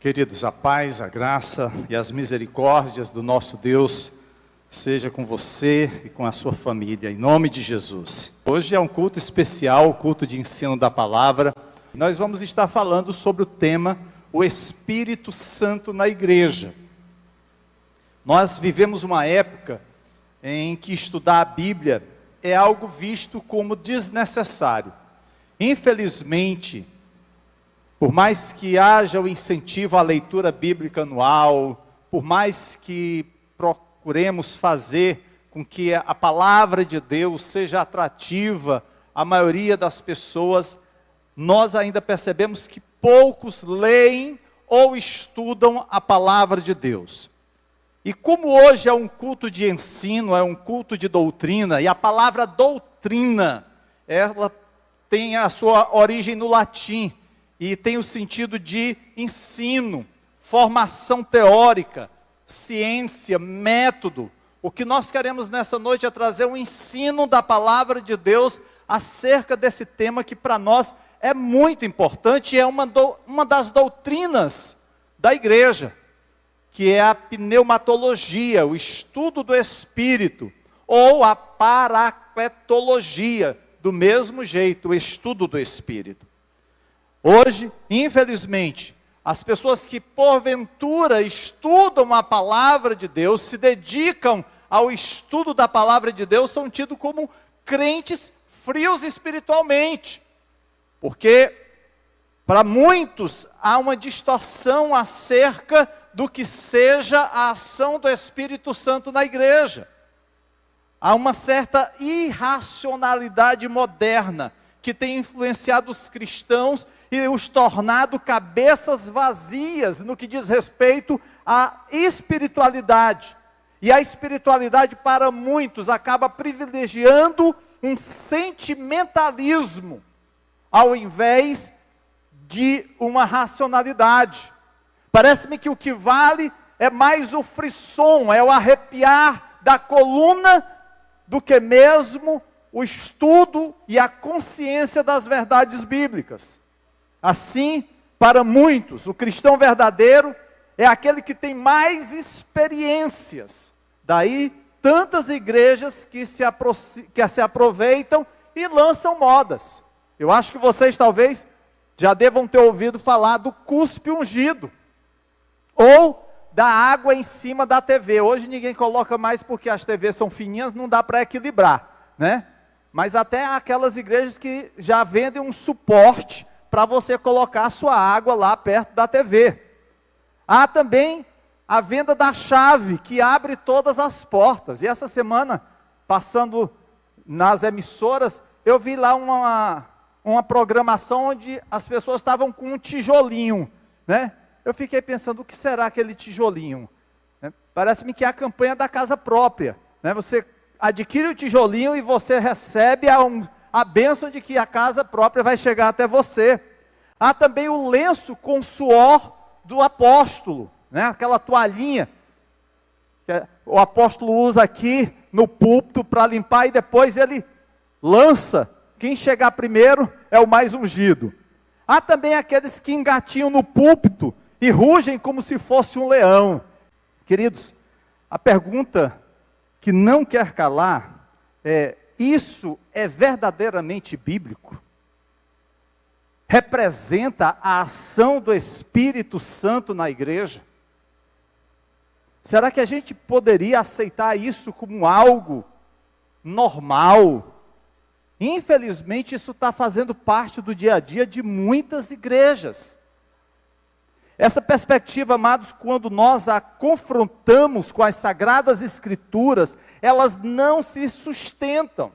Queridos, a paz, a graça e as misericórdias do nosso Deus seja com você e com a sua família, em nome de Jesus. Hoje é um culto especial, o culto de ensino da palavra. Nós vamos estar falando sobre o tema, o Espírito Santo na igreja. Nós vivemos uma época em que estudar a Bíblia é algo visto como desnecessário. Infelizmente, por mais que haja o incentivo à leitura bíblica anual, por mais que procuremos fazer com que a palavra de Deus seja atrativa à maioria das pessoas, nós ainda percebemos que poucos leem ou estudam a palavra de Deus. E como hoje é um culto de ensino, é um culto de doutrina, e a palavra doutrina, ela tem a sua origem no latim, e tem o sentido de ensino, formação teórica, ciência, método. O que nós queremos nessa noite é trazer um ensino da palavra de Deus acerca desse tema que para nós é muito importante, é uma das doutrinas da igreja, que é a pneumatologia, o estudo do Espírito, ou a paracletologia, do mesmo jeito, o estudo do Espírito. Hoje, infelizmente, as pessoas que porventura estudam a palavra de Deus, se dedicam ao estudo da palavra de Deus, são tidos como crentes frios espiritualmente. Porque, para muitos, há uma distorção acerca do que seja a ação do Espírito Santo na igreja. Há uma certa irracionalidade moderna que tem influenciado os cristãos e os tornado cabeças vazias no que diz respeito à espiritualidade. E a espiritualidade para muitos acaba privilegiando um sentimentalismo, ao invés de uma racionalidade. Parece-me que o que vale é mais o frisson, é o arrepiar da coluna, do que mesmo o estudo e a consciência das verdades bíblicas. Assim, para muitos, o cristão verdadeiro é aquele que tem mais experiências. Daí, tantas igrejas que se aproveitam e lançam modas. Eu acho que vocês talvez já devam ter ouvido falar do cuspe ungido, ou da água em cima da TV. Hoje ninguém coloca mais porque as TVs são fininhas, não dá para equilibrar, né? Mas até aquelas igrejas que já vendem um suporte para você colocar a sua água lá perto da TV. Há também a venda da chave, que abre todas as portas. E essa semana, passando nas emissoras, eu vi lá uma programação onde as pessoas estavam com um tijolinho, né? Eu fiquei pensando, o que será aquele tijolinho? Parece-me que é a campanha da casa própria, né? Você adquire o tijolinho e você recebe a bênção de que a casa própria vai chegar até você. Há também o lenço com suor do apóstolo, né? Aquela toalhinha que o apóstolo usa aqui no púlpito para limpar e depois ele lança. Quem chegar primeiro é o mais ungido. Há também aqueles que engatinham no púlpito e rugem como se fosse um leão. Queridos, a pergunta que não quer calar é: isso é verdadeiramente bíblico? Representa a ação do Espírito Santo na igreja? Será que a gente poderia aceitar isso como algo normal? Infelizmente isso está fazendo parte do dia a dia de muitas igrejas. Essa perspectiva, amados, quando nós a confrontamos com as Sagradas Escrituras, elas não se sustentam.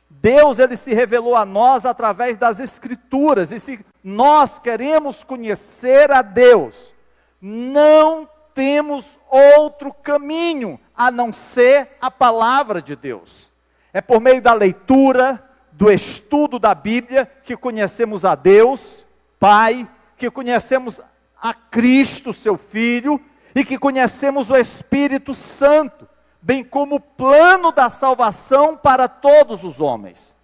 Deus, Ele se revelou a nós através das Escrituras, e se nós queremos conhecer a Deus, não temos outro caminho, a não ser a palavra de Deus. É por meio da leitura, do estudo da Bíblia, que conhecemos a Deus, Pai, que conhecemos a Cristo, seu Filho, e que conhecemos o Espírito Santo, bem como o plano da salvação para todos os homens.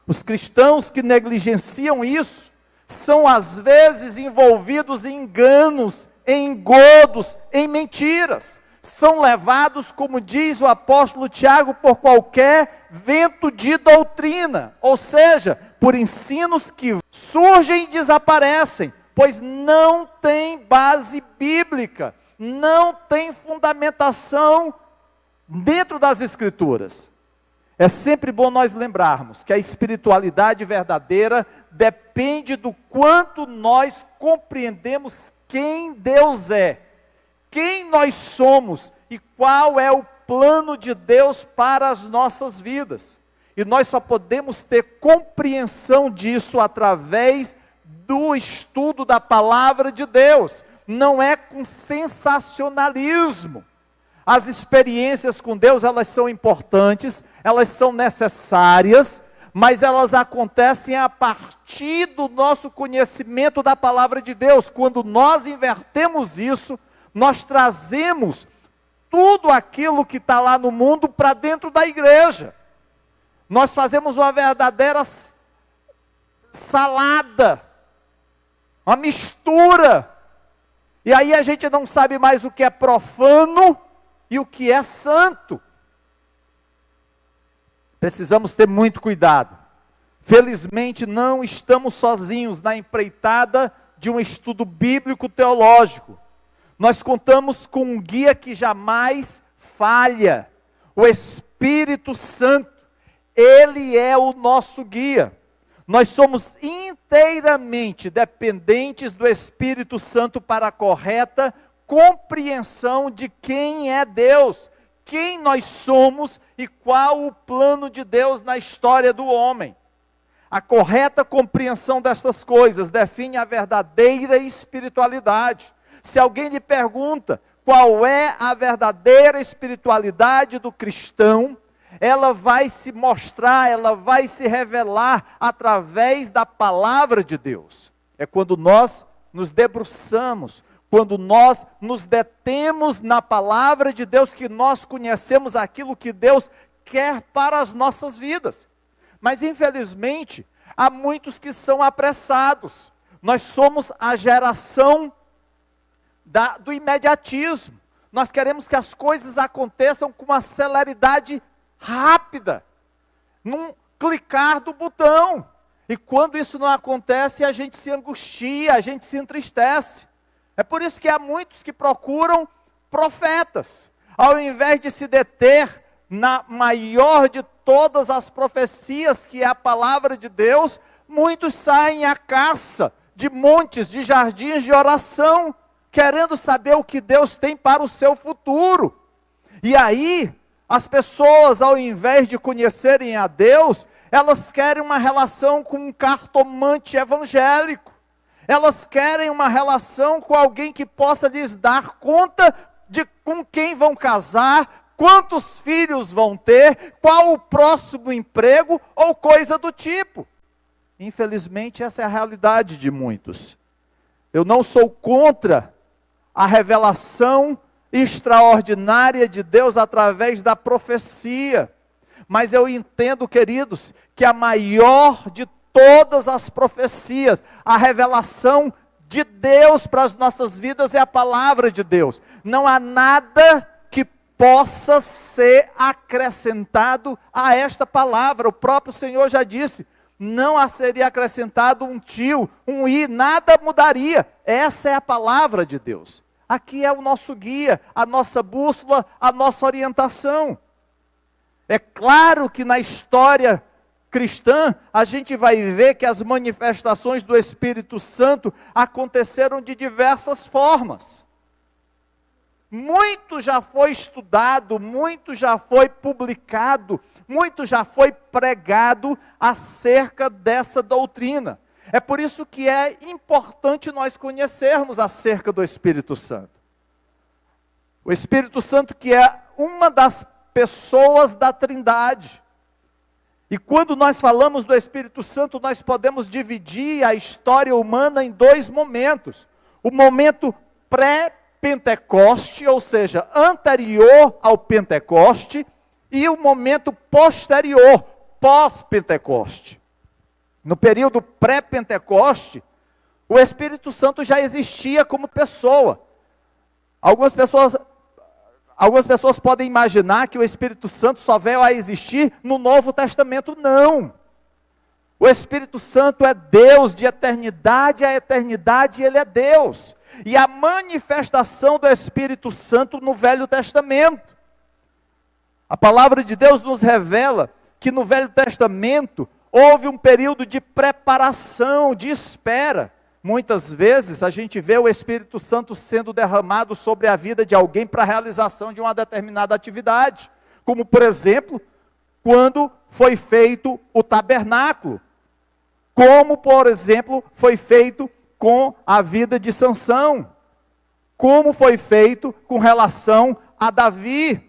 Os cristãos que negligenciam isso, são às vezes envolvidos em enganos, em engodos, em mentiras. São levados, como diz o apóstolo Tiago, por qualquer vento de doutrina, ou seja, por ensinos que surgem e desaparecem, pois não tem base bíblica, não tem fundamentação dentro das Escrituras. É sempre bom nós lembrarmos que a espiritualidade verdadeira depende do quanto nós compreendemos quem Deus é, quem nós somos e qual é o plano de Deus para as nossas vidas. E nós só podemos ter compreensão disso através do estudo da palavra de Deus. Não é com sensacionalismo. As experiências com Deus, elas são importantes, elas são necessárias, mas elas acontecem a partir do nosso conhecimento da palavra de Deus. Quando nós invertemos isso, nós trazemos tudo aquilo que está lá no mundo para dentro da igreja. Nós fazemos uma verdadeira salada, uma mistura, e aí a gente não sabe mais o que é profano e o que é santo. Precisamos ter muito cuidado. Felizmente não estamos sozinhos na empreitada de um estudo bíblico teológico. Nós contamos com um guia que jamais falha, o Espírito Santo. Ele é o nosso guia. Nós somos inteiramente dependentes do Espírito Santo para a correta compreensão de quem é Deus, quem nós somos e qual o plano de Deus na história do homem. A correta compreensão destas coisas define a verdadeira espiritualidade. Se alguém lhe pergunta qual é a verdadeira espiritualidade do cristão, ela vai se mostrar, ela vai se revelar através da palavra de Deus. É quando nós nos debruçamos, quando nós nos detemos na palavra de Deus, que nós conhecemos aquilo que Deus quer para as nossas vidas. Mas infelizmente, há muitos que são apressados. Nós somos a geração do imediatismo. Nós queremos que as coisas aconteçam com uma celeridade rápida, num clicar do botão. E quando isso não acontece, a gente se angustia, a gente se entristece. É por isso que há muitos que procuram profetas, ao invés de se deter na maior de todas as profecias, que é a palavra de Deus. Muitos saem à caça de montes, de jardins de oração, querendo saber o que Deus tem para o seu futuro. E aí, as pessoas, ao invés de conhecerem a Deus, elas querem uma relação com um cartomante evangélico. Elas querem uma relação com alguém que possa lhes dar conta de com quem vão casar, quantos filhos vão ter, qual o próximo emprego ou coisa do tipo. Infelizmente, essa é a realidade de muitos. Eu não sou contra a revelação extraordinária de Deus através da profecia, mas eu entendo, queridos, que a maior de todas as profecias, a revelação de Deus para as nossas vidas é a palavra de Deus. Não há nada que possa ser acrescentado a esta palavra. O próprio Senhor já disse, não seria acrescentado um tio, um i, nada mudaria. Essa é a palavra de Deus. Aqui é o nosso guia, a nossa bússola, a nossa orientação. É claro que na história cristã, a gente vai ver que as manifestações do Espírito Santo aconteceram de diversas formas. Muito já foi estudado, muito já foi publicado, muito já foi pregado acerca dessa doutrina. É por isso que é importante nós conhecermos acerca do Espírito Santo. O Espírito Santo, que é uma das pessoas da Trindade. E quando nós falamos do Espírito Santo, nós podemos dividir a história humana em dois momentos. O momento pré-Pentecoste, ou seja, anterior ao Pentecoste, e o momento posterior, pós-Pentecoste. No período pré-Pentecoste, O Espírito Santo já existia como pessoa. Algumas pessoas podem imaginar que o Espírito Santo só veio a existir no Novo Testamento. Não. O Espírito Santo é Deus de eternidade a eternidade, Ele é Deus. E a manifestação do Espírito Santo no Velho Testamento. A palavra de Deus nos revela que no Velho Testamento houve um período de preparação, de espera. Muitas vezes a gente vê o Espírito Santo sendo derramado sobre a vida de alguém para a realização de uma determinada atividade. Como, por exemplo, quando foi feito o tabernáculo. Como, por exemplo, foi feito com a vida de Sansão. Como foi feito com relação a Davi.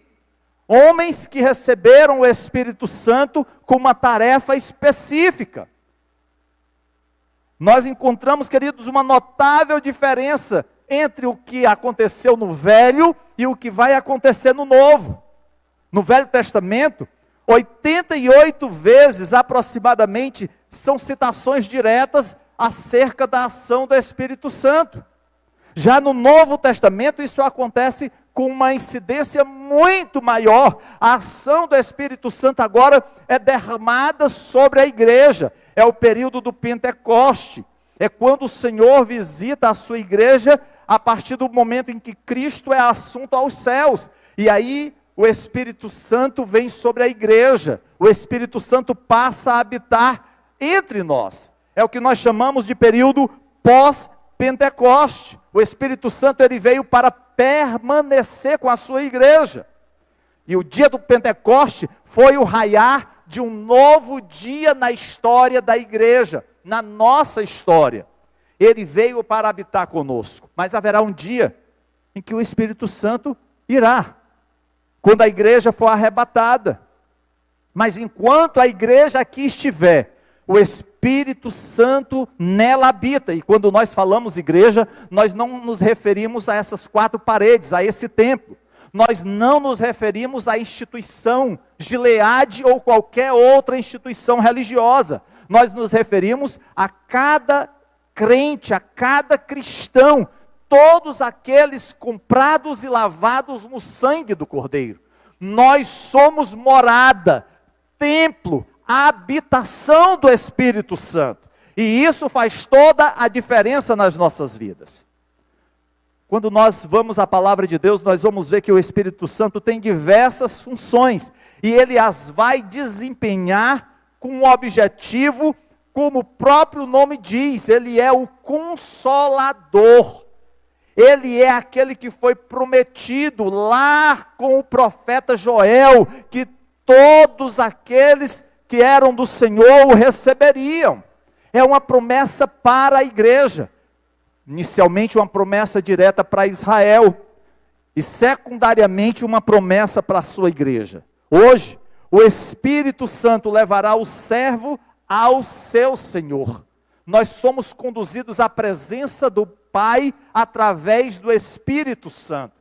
Homens que receberam o Espírito Santo com uma tarefa específica. Nós encontramos, queridos, uma notável diferença entre o que aconteceu no Velho e o que vai acontecer no Novo. No Velho Testamento, 88 vezes aproximadamente são citações diretas acerca da ação do Espírito Santo. Já no Novo Testamento, isso acontece com uma incidência muito maior. A ação do Espírito Santo agora é derramada sobre a igreja. É o período do Pentecoste. É quando o Senhor visita a sua igreja a partir do momento em que Cristo é assunto aos céus. E aí o Espírito Santo vem sobre a igreja. O Espírito Santo passa a habitar entre nós. É o que nós chamamos de período pós-Pentecoste. O Espírito Santo ele veio para permanecer com a sua igreja. E o dia do Pentecoste foi o raiar de um novo dia na história da igreja, na nossa história. Ele veio para habitar conosco, mas haverá um dia em que o Espírito Santo irá, quando a igreja for arrebatada. Mas enquanto a igreja aqui estiver, o Espírito Santo nela habita. E quando nós falamos igreja, nós não nos referimos a essas quatro paredes, a esse templo. Nós não nos referimos à instituição Gileade ou qualquer outra instituição religiosa. Nós nos referimos a cada crente, a cada cristão, todos aqueles comprados e lavados no sangue do Cordeiro. Nós somos morada, templo, a habitação do Espírito Santo. E isso faz toda a diferença nas nossas vidas. Quando nós vamos à palavra de Deus, nós vamos ver que o Espírito Santo tem diversas funções. E ele as vai desempenhar com um objetivo, como o próprio nome diz, ele é o Consolador. Ele é aquele que foi prometido lá com o profeta Joel, que todos aqueles que eram do Senhor o receberiam. É uma promessa para a igreja. Inicialmente uma promessa direta para Israel. E secundariamente uma promessa para a sua igreja. Hoje, o Espírito Santo levará o servo ao seu Senhor. Nós somos conduzidos à presença do Pai através do Espírito Santo.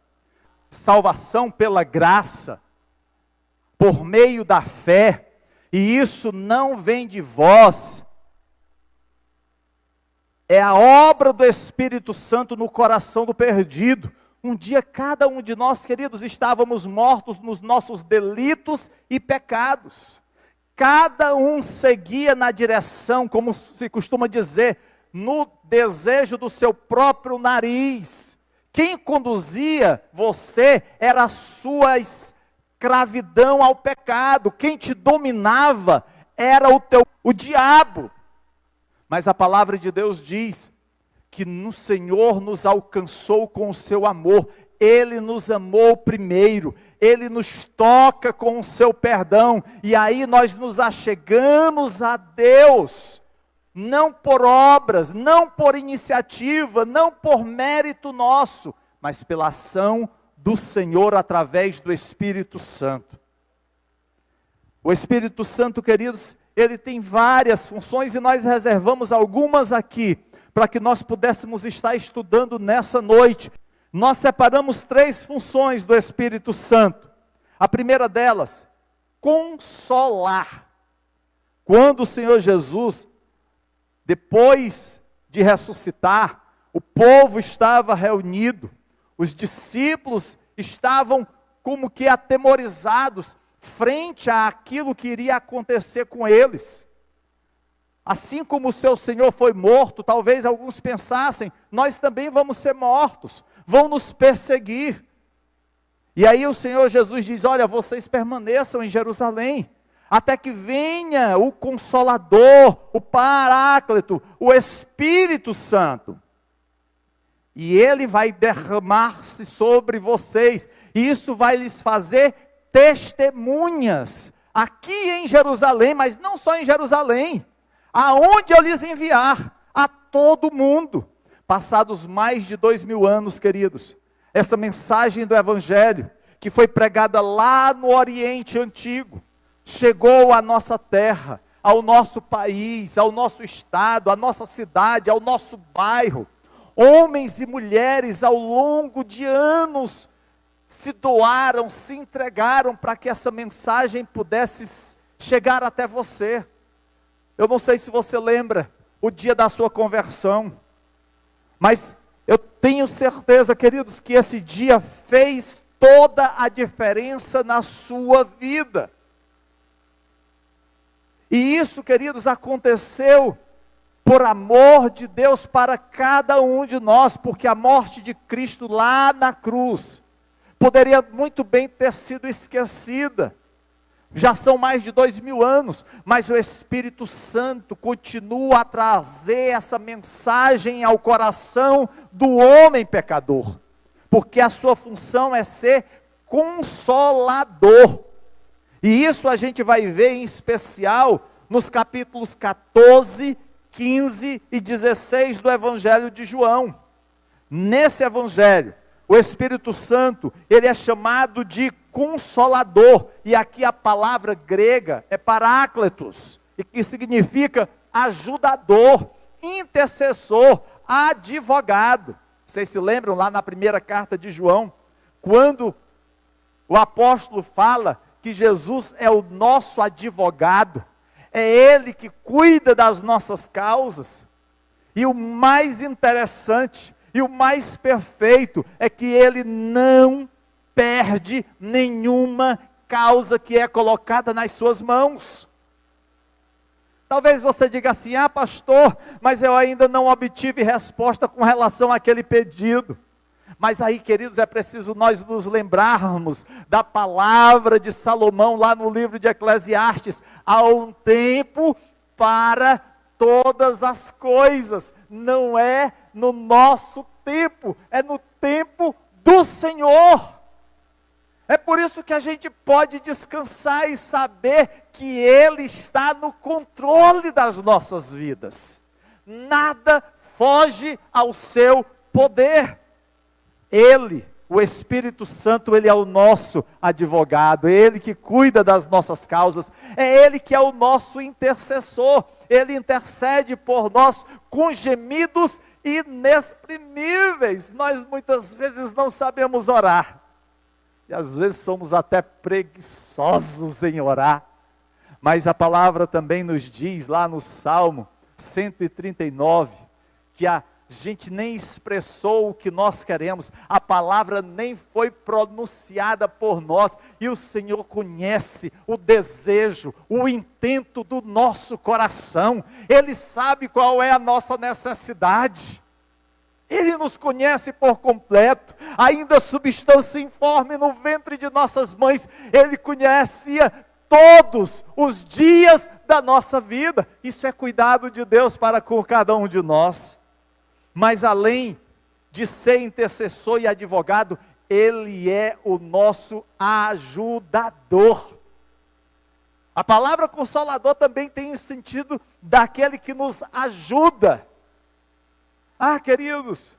Salvação pela graça, por meio da fé. E isso não vem de vós. É a obra do Espírito Santo no coração do perdido. Um dia cada um de nós, queridos, estávamos mortos nos nossos delitos e pecados. Cada um seguia na direção, como se costuma dizer, no desejo do seu próprio nariz. Quem conduzia você era a sua escravidão ao pecado. Quem te dominava era o diabo. Mas a palavra de Deus diz que no Senhor nos alcançou com o seu amor. Ele nos amou primeiro. Ele nos toca com o seu perdão. E aí nós nos achegamos a Deus. Não por obras, não por iniciativa, não por mérito nosso, mas pela ação do Senhor através do Espírito Santo. O Espírito Santo, queridos, ele tem várias funções e nós reservamos algumas aqui, para que nós pudéssemos estar estudando nessa noite. Nós separamos 3 funções do Espírito Santo. A primeira delas, consolar. Quando o Senhor Jesus, depois de ressuscitar, o povo estava reunido, os discípulos estavam como que atemorizados frente àquilo que iria acontecer com eles. Assim como o seu Senhor foi morto, talvez alguns pensassem, nós também vamos ser mortos, vão nos perseguir. E aí o Senhor Jesus diz, olha, vocês permaneçam em Jerusalém, até que venha o Consolador, o Paráclito, o Espírito Santo. E Ele vai derramar-se sobre vocês, e isso vai lhes fazer testemunhas, aqui em Jerusalém, mas não só em Jerusalém, aonde eu lhes enviar, a todo mundo. Passados mais de 2000 anos, queridos, essa mensagem do Evangelho, que foi pregada lá no Oriente Antigo, chegou à nossa terra, ao nosso país, ao nosso estado, à nossa cidade, ao nosso bairro. Homens e mulheres ao longo de anos se doaram, se entregaram para que essa mensagem pudesse chegar até você. Eu não sei se você lembra o dia da sua conversão, mas eu tenho certeza, queridos, que esse dia fez toda a diferença na sua vida. E isso, queridos, aconteceu por amor de Deus para cada um de nós, porque a morte de Cristo lá na cruz poderia muito bem ter sido esquecida. Já são mais de 2000 anos, mas o Espírito Santo continua a trazer essa mensagem ao coração do homem pecador, porque a sua função é ser consolador. E isso a gente vai ver em especial nos capítulos 14, 15 e 16 do Evangelho de João. Nesse Evangelho, o Espírito Santo, ele é chamado de Consolador, e aqui a palavra grega é Paráclitos, e que significa ajudador, intercessor, advogado. Vocês se lembram lá na primeira carta de João, quando o apóstolo fala que Jesus é o nosso advogado, é Ele que cuida das nossas causas, e o mais interessante, e o mais perfeito, é que Ele não perde nenhuma causa que é colocada nas suas mãos. Talvez você diga assim, pastor, mas eu ainda não obtive resposta com relação àquele pedido. Mas aí, queridos, é preciso nós nos lembrarmos da palavra de Salomão, lá no livro de Eclesiastes, há um tempo para todas as coisas, não é no nosso tempo, é no tempo do Senhor. É por isso que a gente pode descansar e saber que Ele está no controle das nossas vidas. Nada foge ao seu poder. Ele, o Espírito Santo, Ele é o nosso advogado, é Ele que cuida das nossas causas, é Ele que é o nosso intercessor, Ele intercede por nós com gemidos inexprimíveis. Nós muitas vezes não sabemos orar, e às vezes somos até preguiçosos em orar, mas a palavra também nos diz lá no Salmo 139, que a gente nem expressou o que nós queremos, a palavra nem foi pronunciada por nós, e o Senhor conhece o desejo, o intento do nosso coração, Ele sabe qual é a nossa necessidade, Ele nos conhece por completo, ainda substância informe no ventre de nossas mães, Ele conhecia todos os dias da nossa vida. Isso é cuidado de Deus para com cada um de nós. Mas além de ser intercessor e advogado, Ele é o nosso ajudador. A palavra consolador também tem o sentido daquele que nos ajuda. Queridos,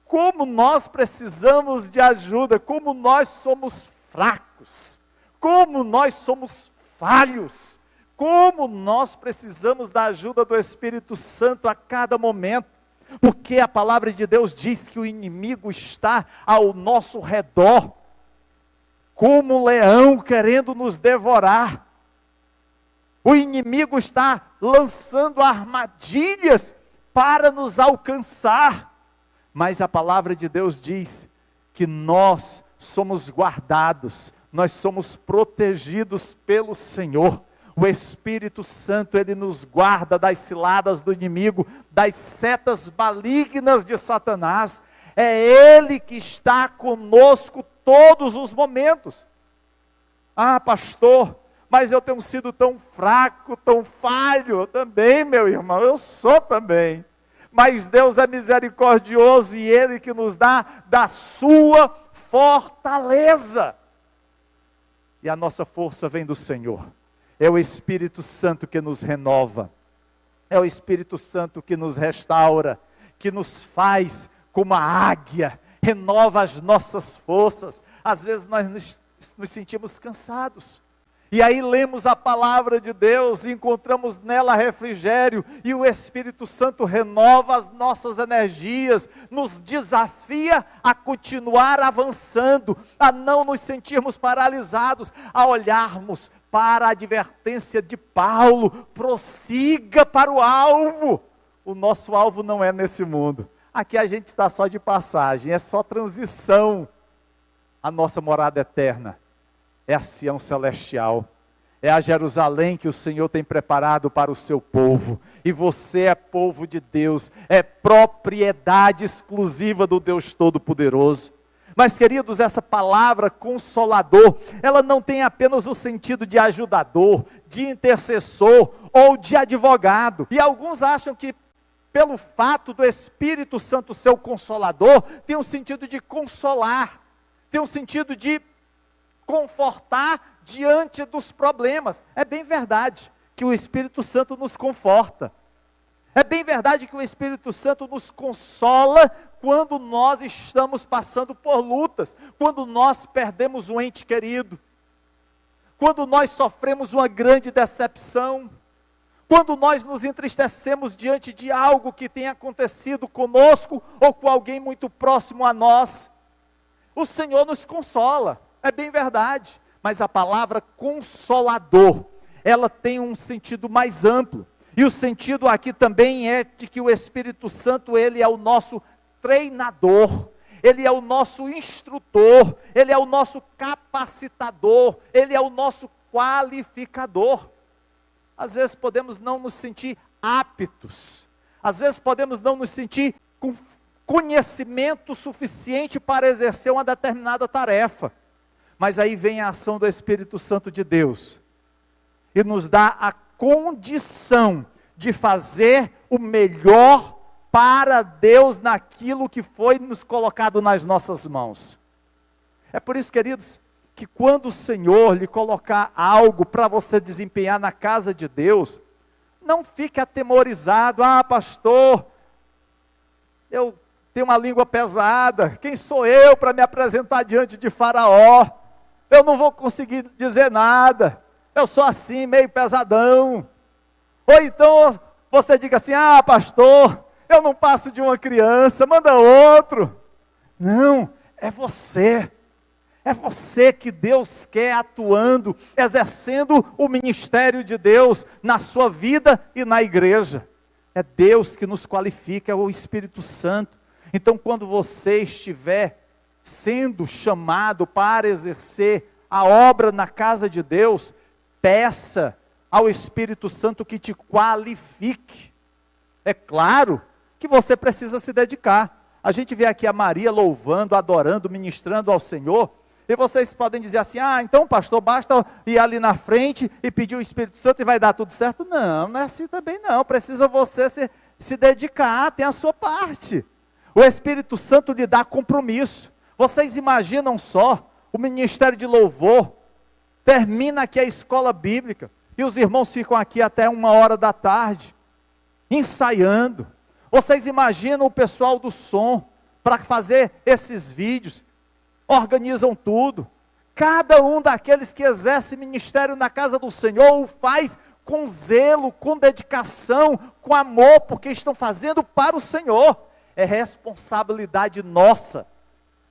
como nós precisamos de ajuda, como nós somos fracos, como nós somos falhos, como nós precisamos da ajuda do Espírito Santo a cada momento, porque a palavra de Deus diz que o inimigo está ao nosso redor, como um leão querendo nos devorar. O inimigo está lançando armadilhas para nos alcançar. Mas a palavra de Deus diz que nós somos guardados, nós somos protegidos pelo Senhor. O Espírito Santo, Ele nos guarda das ciladas do inimigo, das setas malignas de Satanás. É Ele que está conosco todos os momentos. Ah, pastor, mas eu tenho sido tão fraco, tão falho. Eu também, meu irmão, eu sou também. Mas Deus é misericordioso e Ele que nos dá da sua fortaleza. E a nossa força vem do Senhor. É o Espírito Santo que nos renova. É o Espírito Santo que nos restaura, que nos faz como a águia, renova as nossas forças. Às vezes nós nos sentimos cansados. E aí lemos a palavra de Deus, e encontramos nela refrigério, e o Espírito Santo renova as nossas energias, nos desafia a continuar avançando, a não nos sentirmos paralisados, a olharmos para a advertência de Paulo: prossiga para o alvo. O nosso alvo não é nesse mundo, aqui a gente está só de passagem, é só transição. A nossa morada eterna é a Sião celestial, é a Jerusalém que o Senhor tem preparado para o seu povo, e você é povo de Deus, é propriedade exclusiva do Deus Todo-Poderoso. Mas queridos, essa palavra consolador, ela não tem apenas o sentido de ajudador, de intercessor ou de advogado, e alguns acham que pelo fato do Espírito Santo ser o consolador, tem um sentido de consolar, tem um sentido de confortar diante dos problemas. É bem verdade que o Espírito Santo nos conforta. É bem verdade que o Espírito Santo nos consola quando nós estamos passando por lutas, quando nós perdemos um ente querido, quando nós sofremos uma grande decepção, quando nós nos entristecemos diante de algo que tem acontecido conosco ou com alguém muito próximo a nós. O Senhor nos consola, é bem verdade, mas a palavra consolador, ela tem um sentido mais amplo, e o sentido aqui também é de que o Espírito Santo, ele é o nosso treinador, ele é o nosso instrutor, ele é o nosso capacitador, ele é o nosso qualificador. Às vezes podemos não nos sentir aptos, às vezes podemos não nos sentir com conhecimento suficiente para exercer uma determinada tarefa, mas aí vem a ação do Espírito Santo de Deus, e nos dá a condição de fazer o melhor para Deus naquilo que foi nos colocado nas nossas mãos. É por isso, queridos, que quando o Senhor lhe colocar algo para você desempenhar na casa de Deus, não fique atemorizado: ah, pastor, eu tenho uma língua pesada, quem sou eu para me apresentar diante de Faraó? Eu não vou conseguir dizer nada, eu sou assim, meio pesadão. Ou então você diga assim: ah, pastor, eu não passo de uma criança, manda outro. Não, é você que Deus quer atuando, exercendo o ministério de Deus na sua vida e na igreja. É Deus que nos qualifica, é o Espírito Santo. Então, quando você estiver sendo chamado para exercer a obra na casa de Deus, peça ao Espírito Santo que te qualifique. É claro que você precisa se dedicar. A gente vê aqui a Maria louvando, adorando, ministrando ao Senhor, e vocês podem dizer assim: ah, então pastor, basta ir ali na frente e pedir o Espírito Santo e vai dar tudo certo. Não, não é assim também não, precisa você se dedicar, tem a sua parte. O Espírito Santo lhe dá compromisso. Vocês imaginam só, o ministério de louvor, termina aqui a escola bíblica, e os irmãos ficam aqui até 1h da tarde, ensaiando. Vocês imaginam o pessoal do som, para fazer esses vídeos, organizam tudo. Cada um daqueles que exerce ministério na casa do Senhor, o faz com zelo, com dedicação, com amor, porque estão fazendo para o Senhor. É responsabilidade nossa,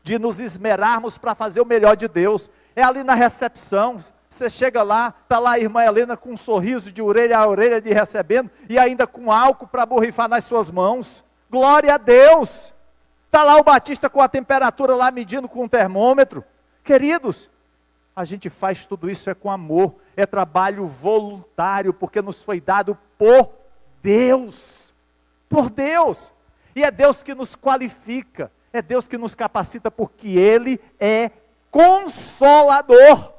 de nos esmerarmos para fazer o melhor de Deus. É ali na recepção, Você chega lá, está lá a irmã Helena com um sorriso de orelha a orelha de recebendo, e ainda com álcool para borrifar nas suas mãos. Glória a Deus! Está lá o Batista com a temperatura lá medindo com um termômetro. Queridos, a gente faz tudo isso com amor, é trabalho voluntário, porque nos foi dado por Deus. Por Deus. E é Deus que nos qualifica, é Deus que nos capacita, porque Ele é consolador.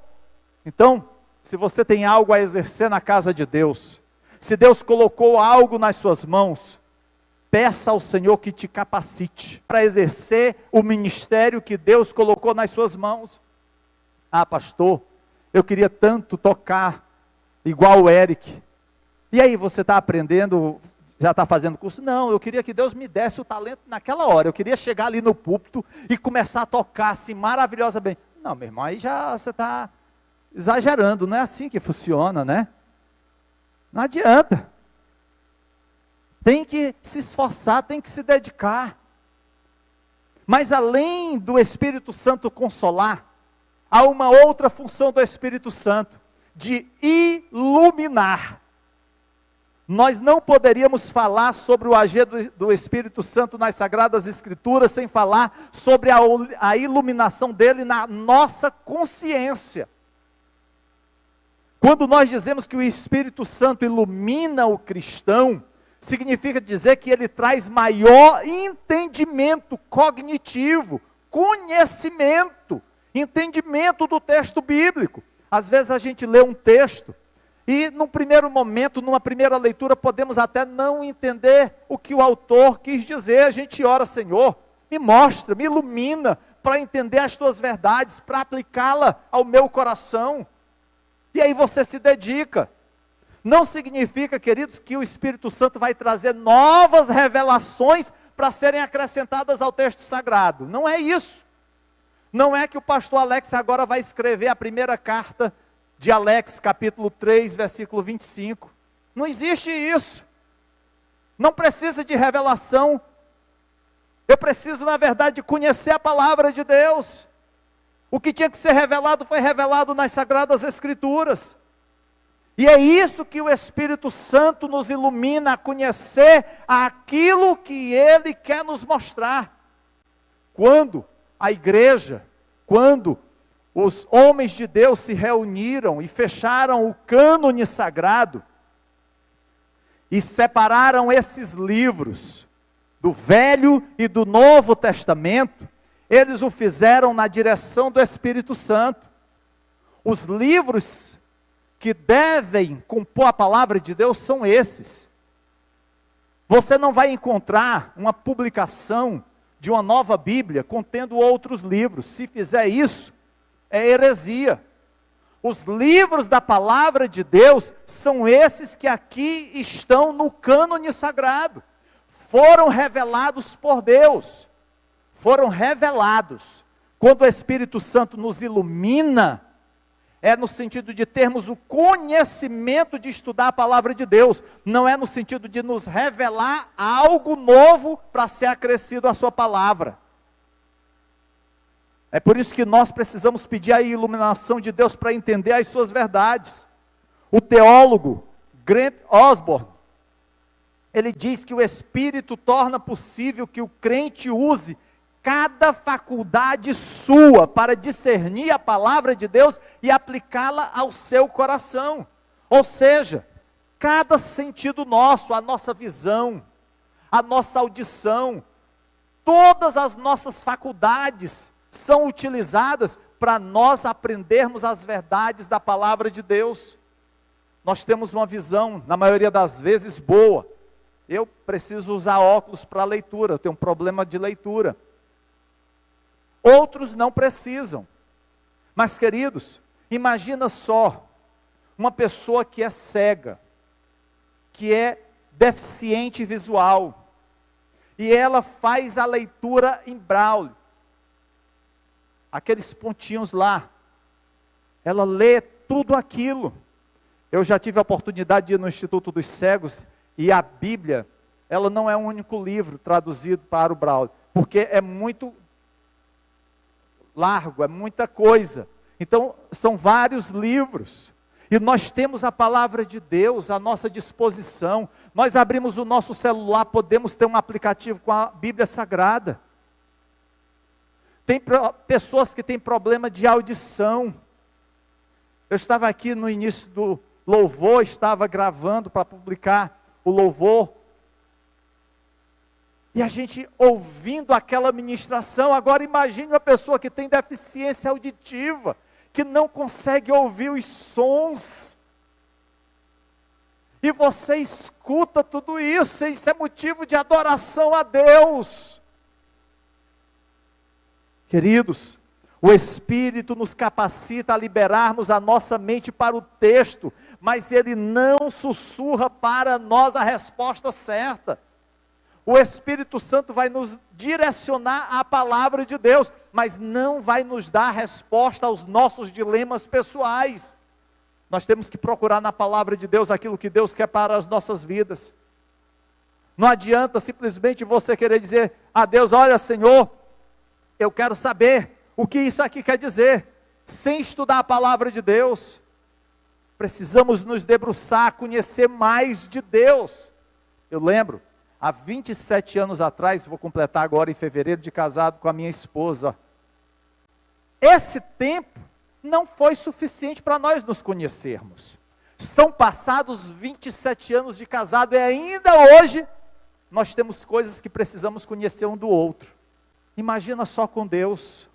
Então, se você tem algo a exercer na casa de Deus, se Deus colocou algo nas suas mãos, peça ao Senhor que te capacite para exercer o ministério que Deus colocou nas suas mãos. Ah, pastor, eu queria tanto tocar igual o Eric. E aí, você está aprendendo, já está fazendo curso? Não, eu queria que Deus me desse o talento naquela hora. Eu queria chegar ali no púlpito e começar a tocar assim maravilhosamente. Não, meu irmão, aí já você está exagerando, não é assim que funciona, né? Não adianta. Tem que se esforçar, tem que se dedicar. Mas além do Espírito Santo consolar, há uma outra função do Espírito Santo, de iluminar. Nós não poderíamos falar sobre o agir do Espírito Santo nas Sagradas Escrituras sem falar sobre a iluminação dele na nossa consciência. Quando nós dizemos que o Espírito Santo ilumina o cristão, significa dizer que ele traz maior entendimento cognitivo, conhecimento, entendimento do texto bíblico. Às vezes a gente lê um texto e num primeiro momento, numa primeira leitura, podemos até não entender o que o autor quis dizer. A gente ora: Senhor, me mostra, me ilumina para entender as tuas verdades, para aplicá-la ao meu coração. E aí você se dedica. Não significa, queridos, que o Espírito Santo vai trazer novas revelações para serem acrescentadas ao texto sagrado. Não é isso. Não é que o pastor Alex agora vai escrever a primeira carta de Alex, capítulo 3, versículo 25. Não existe isso. Não precisa de revelação. Eu preciso, na verdade, conhecer a palavra de Deus. O que tinha que ser revelado foi revelado nas Sagradas Escrituras. E é isso que o Espírito Santo nos ilumina a conhecer aquilo que Ele quer nos mostrar. Quando a igreja, quando os homens de Deus se reuniram e fecharam o cânone sagrado, e separaram esses livros do Velho e do Novo Testamento, eles o fizeram na direção do Espírito Santo. Os livros que devem compor a palavra de Deus são esses. Você não vai encontrar uma publicação de uma nova Bíblia contendo outros livros. Se fizer isso, é heresia. Os livros da palavra de Deus são esses que aqui estão no cânone sagrado. Foram revelados por Deus. Foram revelados. Quando o Espírito Santo nos ilumina, é no sentido de termos o conhecimento de estudar a palavra de Deus. Não é no sentido de nos revelar algo novo para ser acrescido à sua palavra. É por isso que nós precisamos pedir a iluminação de Deus para entender as suas verdades. O teólogo Grant Osborne, ele diz que o Espírito torna possível que o crente use cada faculdade sua para discernir a palavra de Deus e aplicá-la ao seu coração. Ou seja, cada sentido nosso, a nossa visão, a nossa audição, todas as nossas faculdades são utilizadas para nós aprendermos as verdades da palavra de Deus. Nós temos uma visão, na maioria das vezes, boa. Eu preciso usar óculos para leitura, eu tenho um problema de leitura. Outros não precisam. Mas, queridos, imagina só, uma pessoa que é cega, que é deficiente visual, e ela faz a leitura em braille, aqueles pontinhos lá, ela lê tudo aquilo. Eu já tive a oportunidade de ir no Instituto dos Cegos, e a Bíblia, ela não é um único livro traduzido para o braille, porque é muito largo, é muita coisa. Então, são vários livros. E nós temos a palavra de Deus à nossa disposição. Nós abrimos o nosso celular, podemos ter um aplicativo com a Bíblia Sagrada. Tem pessoas que têm problema de audição. Eu estava aqui no início do louvor, estava gravando para publicar o louvor. E a gente ouvindo aquela ministração. Agora imagine uma pessoa que tem deficiência auditiva, que não consegue ouvir os sons. E você escuta tudo isso, e isso é motivo de adoração a Deus. Queridos, o Espírito nos capacita a liberarmos a nossa mente para o texto, mas Ele não sussurra para nós a resposta certa. O Espírito Santo vai nos direcionar à palavra de Deus, mas não vai nos dar resposta aos nossos dilemas pessoais. Nós temos que procurar na palavra de Deus aquilo que Deus quer para as nossas vidas. Não adianta simplesmente você querer dizer a Deus: olha, Senhor, eu quero saber o que isso aqui quer dizer, sem estudar a palavra de Deus. Precisamos nos debruçar, conhecer mais de Deus. Eu lembro, há 27 anos atrás, vou completar agora em fevereiro, de casado com a minha esposa. Esse tempo não foi suficiente para nós nos conhecermos. São passados 27 anos de casado e ainda hoje nós temos coisas que precisamos conhecer um do outro. Imagina só com Deus.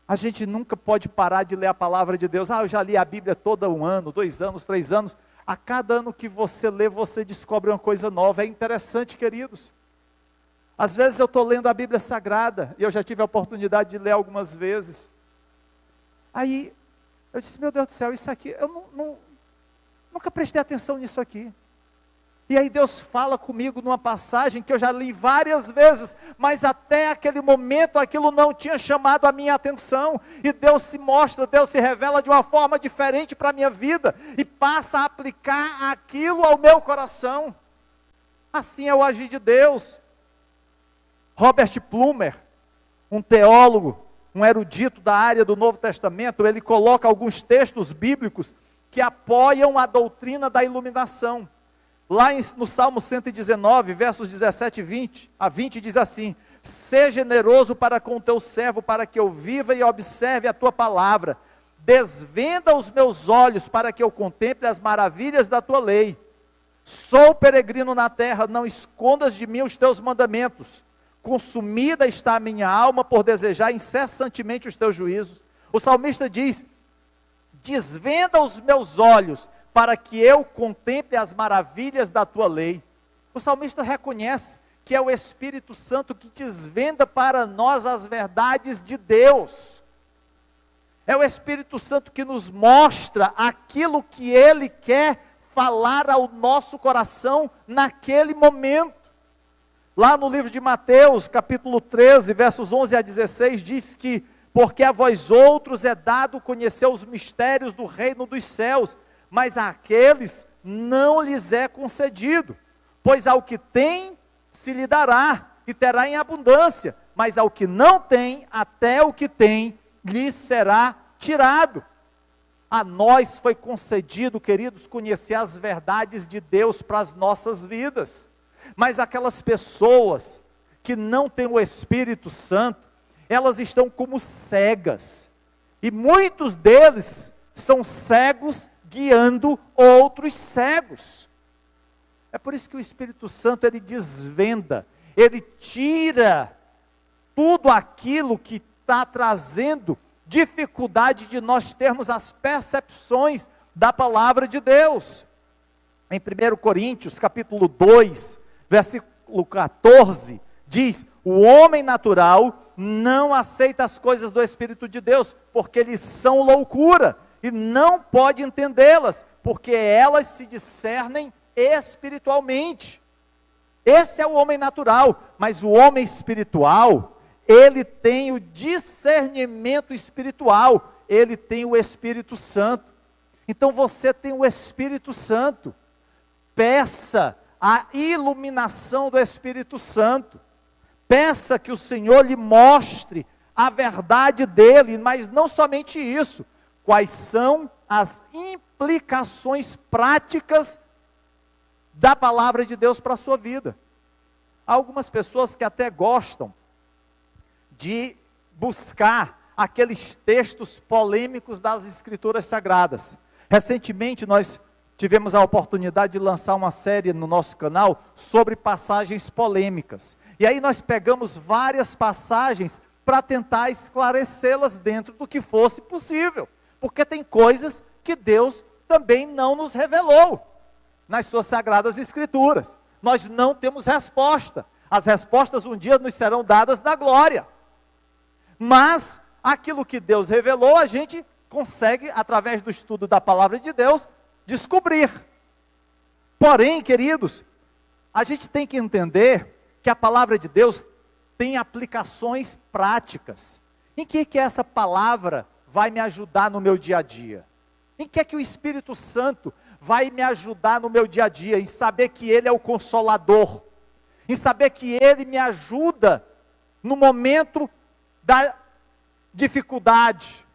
A gente nunca pode parar de ler a palavra de Deus. Eu já li a Bíblia toda 1 ano, 2 anos, 3 anos. A cada ano que você lê, você descobre uma coisa nova. É interessante, queridos. Às vezes eu estou lendo a Bíblia Sagrada, e eu já tive a oportunidade de ler algumas vezes. Aí, eu disse, meu Deus do céu, isso aqui, eu nunca prestei atenção nisso aqui. E aí Deus fala comigo numa passagem que eu já li várias vezes, mas até aquele momento aquilo não tinha chamado a minha atenção. E Deus se mostra, Deus se revela de uma forma diferente para a minha vida, e passa a aplicar aquilo ao meu coração. Assim é o agir de Deus. Robert Plumer, um teólogo, um erudito da área do Novo Testamento, ele coloca alguns textos bíblicos que apoiam a doutrina da iluminação. Lá no Salmo 119, versos 17 a 20, diz assim: seja generoso para com o teu servo, para que eu viva e observe a tua palavra. Desvenda os meus olhos, para que eu contemple as maravilhas da tua lei. Sou peregrino na terra, não escondas de mim os teus mandamentos. Consumida está a minha alma por desejar incessantemente os teus juízos. O salmista diz: desvenda os meus olhos, para que eu contemple as maravilhas da tua lei. O salmista reconhece que é o Espírito Santo que desvenda para nós as verdades de Deus. É o Espírito Santo que nos mostra aquilo que Ele quer falar ao nosso coração naquele momento. Lá no livro de Mateus, capítulo 13, versos 11 a 16, diz que: porque a vós outros é dado conhecer os mistérios do reino dos céus, mas àqueles não lhes é concedido. Pois ao que tem, se lhe dará, e terá em abundância, mas ao que não tem, até o que tem, lhe será tirado. A nós foi concedido, queridos, conhecer as verdades de Deus para as nossas vidas. Mas aquelas pessoas que não têm o Espírito Santo, elas estão como cegas. E muitos deles são cegos guiando outros cegos. É por isso que o Espírito Santo, ele desvenda, ele tira tudo aquilo que está trazendo dificuldade de nós termos as percepções da palavra de Deus. Em 1 Coríntios, capítulo 2, versículo 14, diz: o homem natural não aceita as coisas do Espírito de Deus, porque eles são loucura, e não pode entendê-las, porque elas se discernem espiritualmente. Esse é o homem natural, mas o homem espiritual, ele tem o discernimento espiritual, ele tem o Espírito Santo. Então você tem o Espírito Santo, peça a iluminação do Espírito Santo, peça que o Senhor lhe mostre a verdade dele, mas não somente isso, quais são as implicações práticas da palavra de Deus para a sua vida. Há algumas pessoas que até gostam de buscar aqueles textos polêmicos das Escrituras Sagradas. Recentemente nós tivemos a oportunidade de lançar uma série no nosso canal sobre passagens polêmicas. E aí nós pegamos várias passagens para tentar esclarecê-las dentro do que fosse possível. Porque tem coisas que Deus também não nos revelou nas suas Sagradas Escrituras. Nós não temos resposta. As respostas um dia nos serão dadas na glória. Mas aquilo que Deus revelou, a gente consegue, através do estudo da palavra de Deus, descobrir. Porém, queridos, a gente tem que entender que a palavra de Deus tem aplicações práticas. Em que essa palavra vai me ajudar no meu dia a dia? Em que o Espírito Santo vai me ajudar no meu dia a dia? Em saber que Ele é o Consolador, em saber que Ele me ajuda no momento da dificuldade,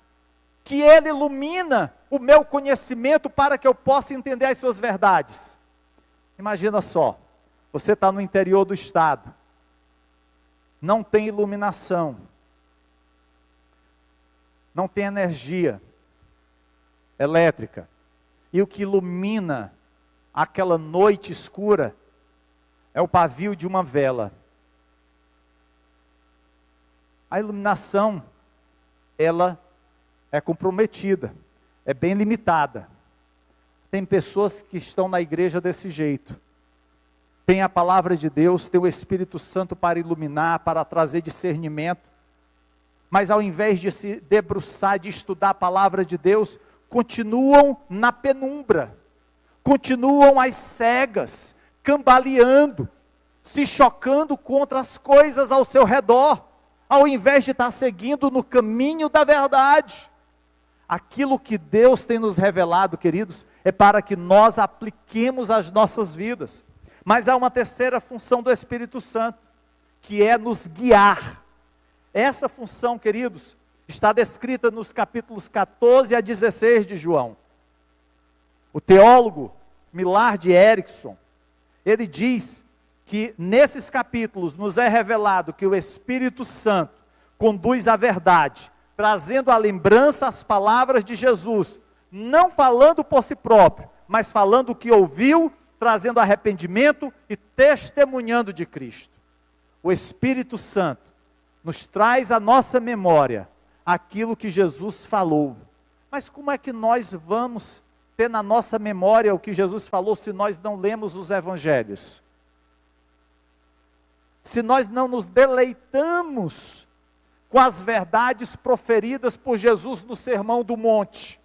que Ele ilumina o meu conhecimento para que eu possa entender as suas verdades. Imagina só, você está no interior do estado, não tem iluminação, não tem energia elétrica, e o que ilumina aquela noite escura é o pavio de uma vela. A iluminação, ela é comprometida, é bem limitada. Tem pessoas que estão na igreja desse jeito. Tem a palavra de Deus, tem o Espírito Santo para iluminar, para trazer discernimento. Mas ao invés de se debruçar, de estudar a palavra de Deus, continuam na penumbra. Continuam às cegas, cambaleando, se chocando contra as coisas ao seu redor, ao invés de estar seguindo no caminho da verdade. Aquilo que Deus tem nos revelado, queridos, é para que nós apliquemos as nossas vidas. Mas há uma terceira função do Espírito Santo, que é nos guiar. Essa função, queridos, está descrita nos capítulos 14 a 16 de João. O teólogo Millard Erickson, ele diz que nesses capítulos nos é revelado que o Espírito Santo conduz à verdade, trazendo à lembrança as palavras de Jesus, não falando por si próprio, mas falando o que ouviu, trazendo arrependimento e testemunhando de Cristo. O Espírito Santo nos traz à nossa memória aquilo que Jesus falou. Mas como é que nós vamos ter na nossa memória o que Jesus falou se nós não lemos os evangelhos? Se nós não nos deleitamos com as verdades proferidas por Jesus no Sermão do Monte?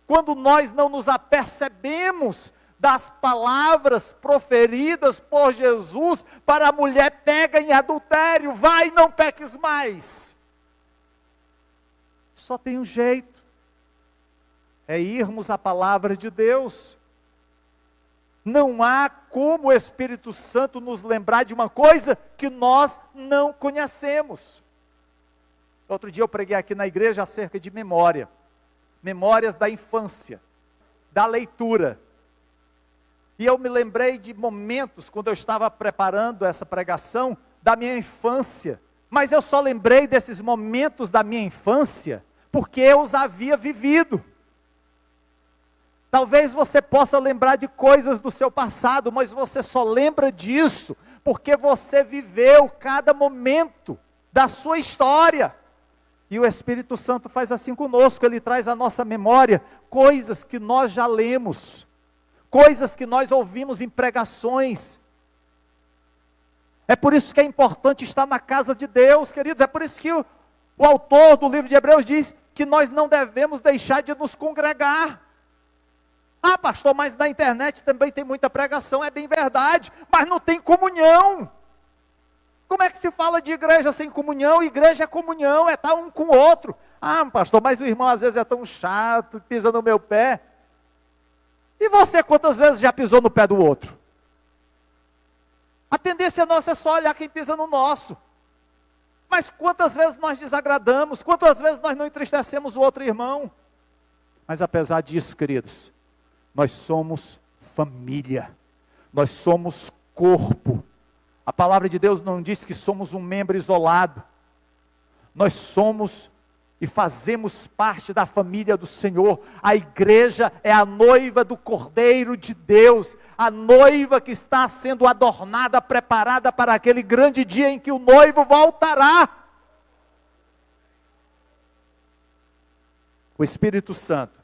Quando nós não nos apercebemos das palavras proferidas por Jesus para a mulher pega em adultério, vai, não peques mais. Só tem um jeito, é irmos à palavra de Deus. Não há como o Espírito Santo nos lembrar de uma coisa que nós não conhecemos. Outro dia eu preguei aqui na igreja acerca de memória. Memórias da infância, da leitura. E eu me lembrei de momentos, quando eu estava preparando essa pregação, da minha infância. Mas eu só lembrei desses momentos da minha infância, porque eu os havia vivido. Talvez você possa lembrar de coisas do seu passado, mas você só lembra disso, porque você viveu cada momento da sua história. E o Espírito Santo faz assim conosco, Ele traz à nossa memória coisas que nós já lemos, coisas que nós ouvimos em pregações. É por isso que é importante estar na casa de Deus, queridos. É por isso que o autor do livro de Hebreus diz que nós não devemos deixar de nos congregar. Ah, pastor, mas na internet também tem muita pregação, é bem verdade, mas não tem comunhão. Como é que se fala de igreja sem comunhão? Igreja é comunhão, é estar um com o outro. Ah, pastor, mas o irmão às vezes é tão chato, pisa no meu pé. E você quantas vezes já pisou no pé do outro? A tendência nossa é só olhar quem pisa no nosso. Mas quantas vezes nós desagradamos, quantas vezes nós não entristecemos o outro irmão? Mas apesar disso, queridos, nós somos família, nós somos corpo. A palavra de Deus não diz que somos um membro isolado. Nós somos e fazemos parte da família do Senhor. A igreja é a noiva do Cordeiro de Deus, a noiva que está sendo adornada, preparada para aquele grande dia em que o noivo voltará. O Espírito Santo,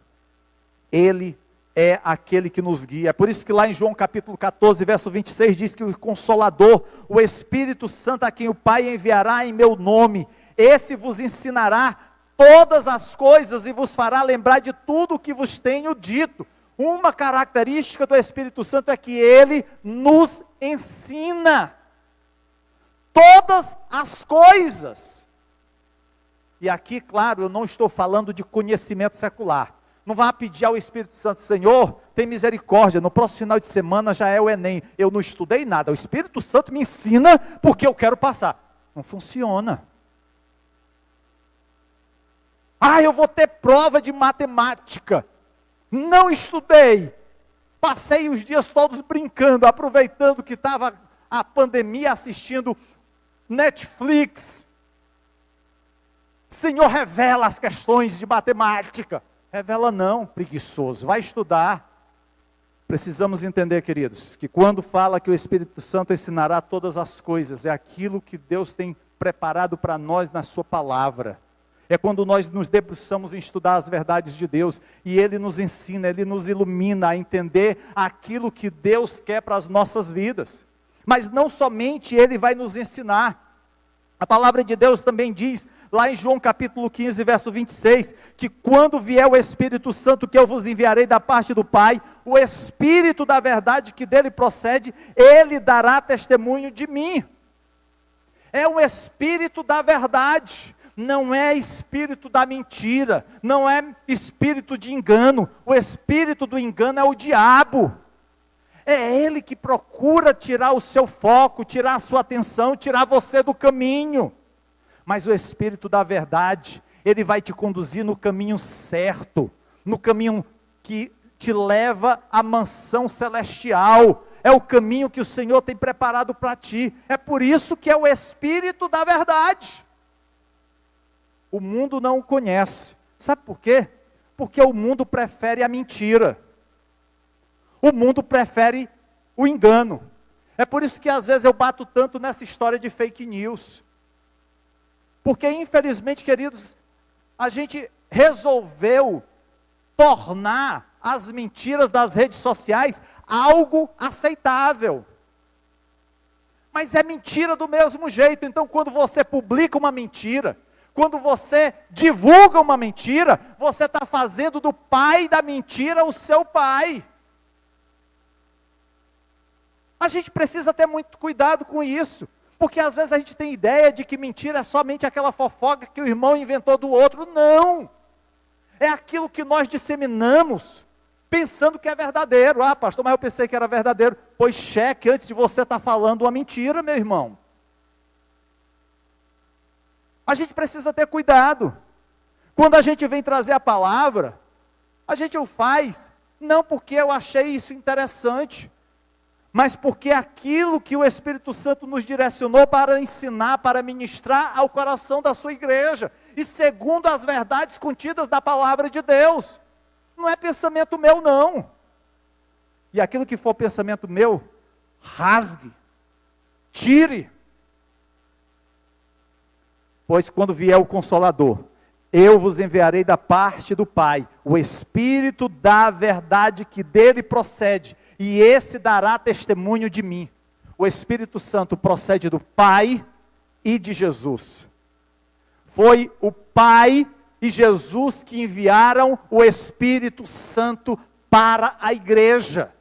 Ele é aquele que nos guia. É por isso que lá em João capítulo 14, verso 26, diz que o Consolador, o Espírito Santo, a quem o Pai enviará em meu nome, esse vos ensinará todas as coisas e vos fará lembrar de tudo o que vos tenho dito. Uma característica do Espírito Santo é que ele nos ensina todas as coisas. E aqui, claro, eu não estou falando de conhecimento secular. Não vá pedir ao Espírito Santo: Senhor, tem misericórdia, no próximo final de semana já é o Enem. Eu não estudei nada, o Espírito Santo me ensina porque eu quero passar. Não funciona. Eu vou ter prova de matemática. Não estudei. Passei os dias todos brincando, aproveitando que estava a pandemia, assistindo Netflix. Senhor, revela as questões de matemática. Revela não, preguiçoso, vai estudar. Precisamos entender, queridos, que quando fala que o Espírito Santo ensinará todas as coisas, é aquilo que Deus tem preparado para nós na sua palavra. É quando nós nos debruçamos em estudar as verdades de Deus, e Ele nos ensina, Ele nos ilumina a entender aquilo que Deus quer para as nossas vidas. Mas não somente Ele vai nos ensinar. A palavra de Deus também diz, lá em João capítulo 15, verso 26, que quando vier o Espírito Santo que eu vos enviarei da parte do Pai, o Espírito da verdade que dele procede, Ele dará testemunho de mim. É o Espírito da verdade. Não é espírito da mentira, não é espírito de engano. O espírito do engano é o diabo. É ele que procura tirar o seu foco, tirar a sua atenção, tirar você do caminho. Mas o Espírito da verdade, ele vai te conduzir no caminho certo, no caminho que te leva à mansão celestial. É o caminho que o Senhor tem preparado para ti. É por isso que é o Espírito da verdade. O mundo não o conhece. Sabe por quê? Porque o mundo prefere a mentira. O mundo prefere o engano. É por isso que às vezes eu bato tanto nessa história de fake news. Porque infelizmente, queridos, a gente resolveu tornar as mentiras das redes sociais algo aceitável. Mas é mentira do mesmo jeito. Então quando você publica uma mentira, quando você divulga uma mentira, você está fazendo do pai da mentira o seu pai. A gente precisa ter muito cuidado com isso, porque às vezes a gente tem ideia de que mentira é somente aquela fofoca que o irmão inventou do outro. Não! É aquilo que nós disseminamos, pensando que é verdadeiro. Pastor, mas eu pensei que era verdadeiro. Pois cheque antes de você estar falando uma mentira, meu irmão. A gente precisa ter cuidado. Quando a gente vem trazer a palavra, a gente o faz, não porque eu achei isso interessante, mas porque aquilo que o Espírito Santo nos direcionou para ensinar, para ministrar ao coração da sua igreja, e segundo as verdades contidas da palavra de Deus. Não é pensamento meu, não. E aquilo que for pensamento meu, rasgue, tire. Pois quando vier o Consolador, eu vos enviarei da parte do Pai, o Espírito da verdade que dele procede, e esse dará testemunho de mim. O Espírito Santo procede do Pai e de Jesus. Foi o Pai e Jesus que enviaram o Espírito Santo para a igreja.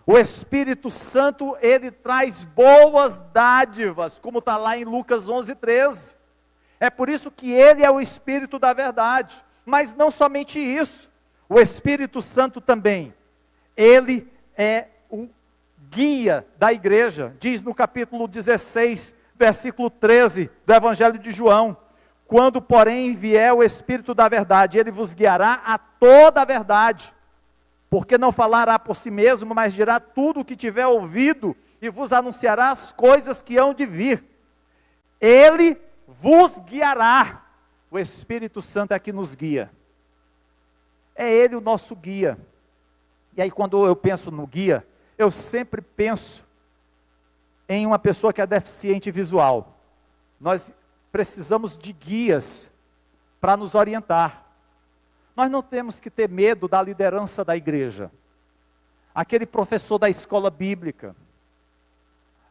O Espírito Santo, ele traz boas dádivas, como está lá em Lucas 11:13. É por isso que ele é o Espírito da verdade. Mas não somente isso, o Espírito Santo também, ele é o guia da igreja. Diz no capítulo 16, Versículo 13 do Evangelho de João: quando, porém, vier o Espírito da verdade, ele vos guiará a toda a verdade, porque não falará por si mesmo, mas dirá tudo o que tiver ouvido, e vos anunciará as coisas que hão de vir. Ele vos guiará. O Espírito Santo é que nos guia. É Ele o nosso guia. E aí, quando eu penso no guia, eu sempre penso em uma pessoa que é deficiente visual. Nós precisamos de guias para nos orientar. Nós não temos que ter medo da liderança da igreja. Aquele professor da escola bíblica,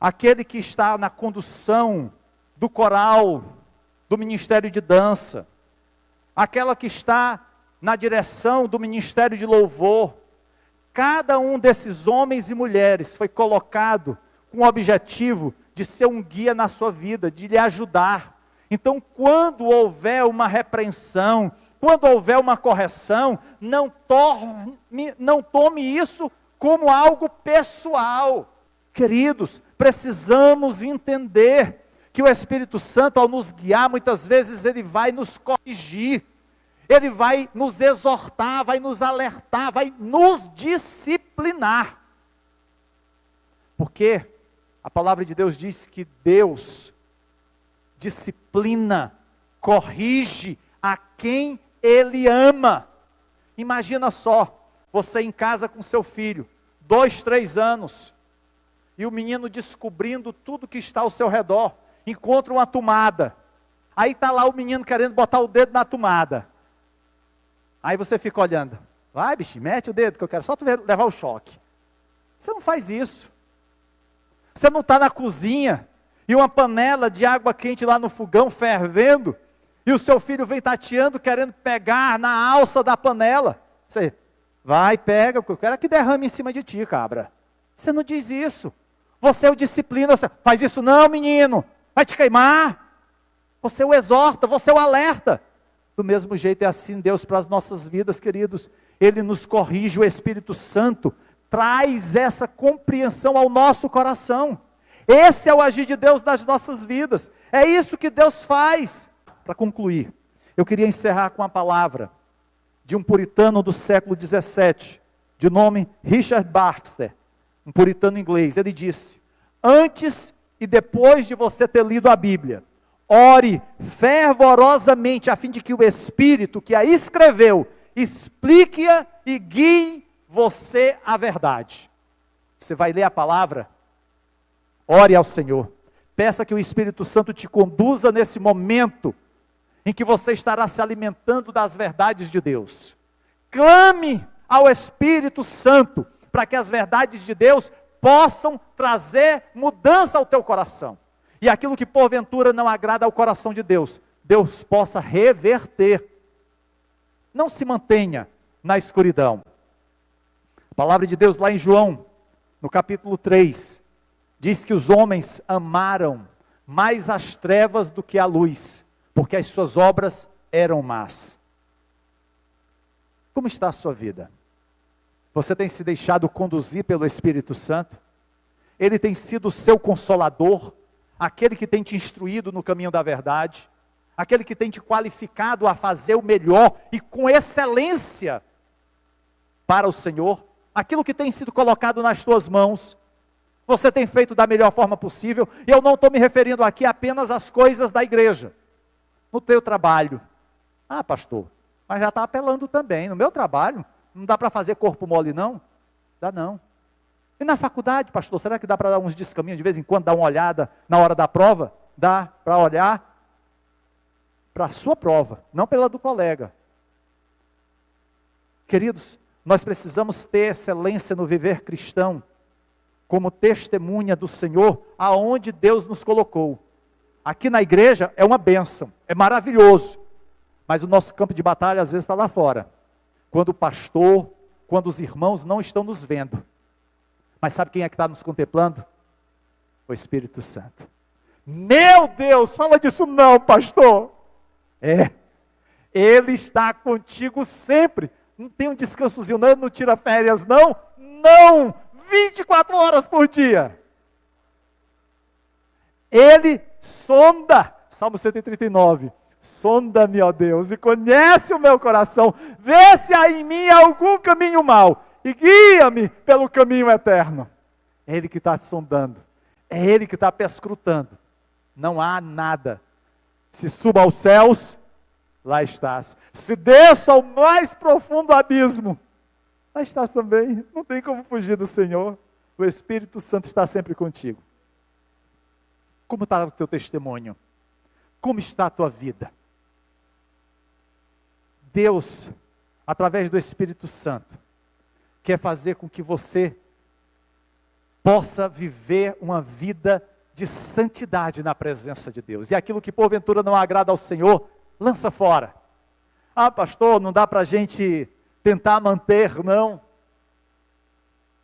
aquele que está na condução do coral, do ministério de dança, aquela que está na direção do ministério de louvor. Cada um desses homens e mulheres foi colocado com o objetivo de ser um guia na sua vida, de lhe ajudar. Então, quando houver uma repreensão, quando houver uma correção, não tome isso como algo pessoal. Queridos, precisamos entender que o Espírito Santo, ao nos guiar, muitas vezes ele vai nos corrigir, ele vai nos exortar, vai nos alertar, vai nos disciplinar. Porque a palavra de Deus diz que Deus disciplina, corrige a quem Ele ama. Imagina só, você em casa com seu filho, 2, 3 anos, e o menino descobrindo tudo que está ao seu redor, encontra uma tomada, aí está lá o menino querendo botar o dedo na tomada, aí você fica olhando, vai bichinho, mete o dedo que eu quero só tu levar o choque. Você não faz isso. Você não está na cozinha, e uma panela de água quente lá no fogão fervendo, e o seu filho vem tateando, querendo pegar na alça da panela. Você vai, pega, eu quero que derrame em cima de ti, cabra. Você não diz isso. Você o disciplina, você faz isso não, menino, vai te queimar. Você o exorta, você o alerta. Do mesmo jeito é assim Deus para as nossas vidas, queridos. Ele nos corrige, o Espírito Santo traz essa compreensão ao nosso coração. Esse é o agir de Deus nas nossas vidas. É isso que Deus faz. Para concluir, eu queria encerrar com a palavra de um puritano do século 17, de nome Richard Baxter, um puritano inglês. Ele disse: antes e depois de você ter lido a Bíblia, ore fervorosamente a fim de que o Espírito que a escreveu explique-a e guie você à verdade. Você vai ler a palavra? Ore ao Senhor, peça que o Espírito Santo te conduza nesse momento em que você estará se alimentando das verdades de Deus. Clame ao Espírito Santo para que as verdades de Deus possam trazer mudança ao teu coração. E aquilo que porventura não agrada ao coração de Deus, Deus possa reverter. Não se mantenha na escuridão. A palavra de Deus lá em João, no capítulo 3, diz que os homens amaram mais as trevas do que a luz, porque as suas obras eram más. Como está a sua vida? Você tem se deixado conduzir pelo Espírito Santo? Ele tem sido o seu consolador, aquele que tem te instruído no caminho da verdade, aquele que tem te qualificado a fazer o melhor e com excelência para o Senhor, aquilo que tem sido colocado nas tuas mãos, você tem feito da melhor forma possível. E eu não estou me referindo aqui apenas às coisas da igreja. No teu trabalho, ah pastor, mas já está apelando também, no meu trabalho, não dá para fazer corpo mole não? Dá não. E na faculdade, pastor, será que dá para dar uns descaminhos de vez em quando, dar uma olhada na hora da prova? Dá para olhar para a sua prova, não pela do colega. Queridos, nós precisamos ter excelência no viver cristão, como testemunha do Senhor, aonde Deus nos colocou. Aqui na igreja é uma bênção, é maravilhoso, mas o nosso campo de batalha às vezes está lá fora, quando o pastor, quando os irmãos não estão nos vendo. Mas sabe quem é que está nos contemplando? O Espírito Santo. Meu Deus, fala disso não, pastor. Ele está contigo sempre. Não tem um descansozinho não, não tira férias não. Não, 24 horas por dia. Ele sonda, Salmo 139, sonda-me, ó Deus, e conhece o meu coração, vê se há em mim algum caminho mau, e guia-me pelo caminho eterno. É Ele que está te sondando, é Ele que está perscrutando, não há nada. Se suba aos céus, lá estás. Se desça ao mais profundo abismo, lá estás também. Não tem como fugir do Senhor. O Espírito Santo está sempre contigo. Como está o teu testemunho? Como está a tua vida? Deus, através do Espírito Santo, quer fazer com que você possa viver uma vida de santidade na presença de Deus. E aquilo que porventura não agrada ao Senhor, lança fora. Ah, pastor, não dá para a gente tentar manter, não.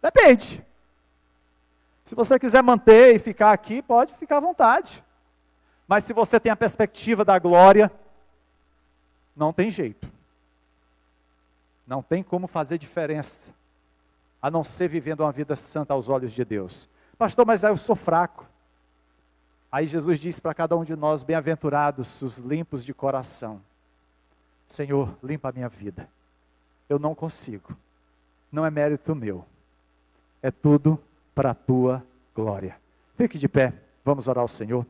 Depende. Se você quiser manter e ficar aqui, pode ficar à vontade. Mas se você tem a perspectiva da glória, não tem jeito. Não tem como fazer diferença, a não ser vivendo uma vida santa aos olhos de Deus. Pastor, mas eu sou fraco. Aí Jesus disse para cada um de nós, bem-aventurados os limpos de coração. Senhor, limpa a minha vida. Eu não consigo. Não é mérito meu. É tudo para a tua glória. Fique de pé, vamos orar ao Senhor.